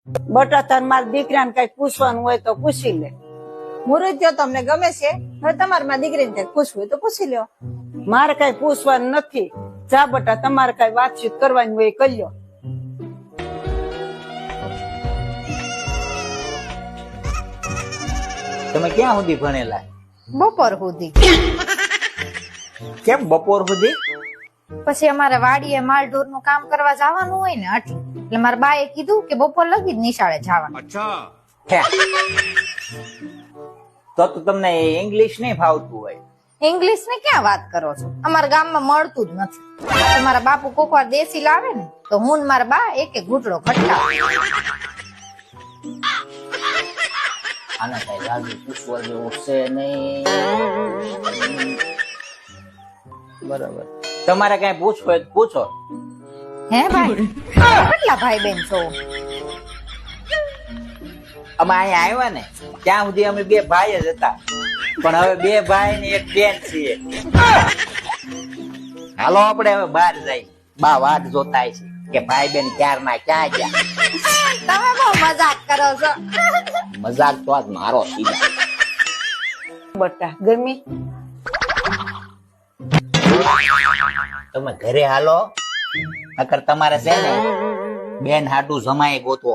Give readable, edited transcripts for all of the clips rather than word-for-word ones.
બટા તાર મારા દીકરાને કઈ પૂછવાનું હોય તો પૂછી લે. મુહૂર્ત તમને ગમે છે? હવે તમારે મારી દીકરીને કંઈક પૂછવું હોય તો પૂછી લ્યો. મારે કઈ પૂછવાનું નથી. જા બટા, તમારે કઈ વાતચીત કરવાની હોય એ કરી લ્યો. તમે ક્યાં સુધી ભણેલા? બપોર સુધી. કેમ બપોર સુધી? પછી અમારે વાડીએ માલ ઢોર નું કામ કરવા જવાનું હોય ને એટલે મારા બાએ કીધું કે બપોર લગી જ નિશાળે જવાનું. હે. તો તમને ઇંગ્લિશ નહીં ફાવતું હોય? ઇંગ્લિશ ની ક્યાં વાત કરો છો? અમારા ગામમાં મળતું જ નથી. તમારા બાપુ કોક વાર દેશી લાવે ને તો હું ને મારા બા એક એક ઘૂંટડો ખટકાવે. આના કઈ લાગુ પૂછવા જેવું છે નહીં. બરાબર. તમારે કઈ પૂછવું હોય તો પૂછો. હે ભાઈ, કેટલા ભાઈ બેન છો? અમે અહીંયા આવ્યા ને ત્યાં સુધી અમે બે ભાઈ જ હતા, પણ હવે બે ભાઈ ને એક બેન છીએ. હાલો આપણે હવે બહાર જાય. બા વાટ જોતા છે કે ભાઈ બેન ક્યાર ના ક્યાં ગયા. તમે બહુ મજાક કરો છો. મજાક તો આજ મારો સીધા. બટા ગમી? તમે ઘરે હાલો, નકર તમારે છે ને બેન હાટુ જમાઈ ગોતવો.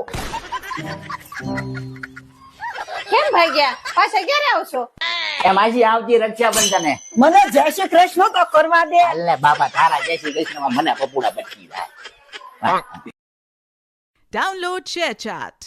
કેમ ભાઈ ગયા? પાછા ક્યારે આવશો? એમ આજે આવતી રક્ષાબંધને. મને જય શ્રી કૃષ્ણ તો કરવા દે. હાલે બાપા, તારા જય શ્રી કૃષ્ણમાં મને પપુડા પટકી જાય. Download ShareChat.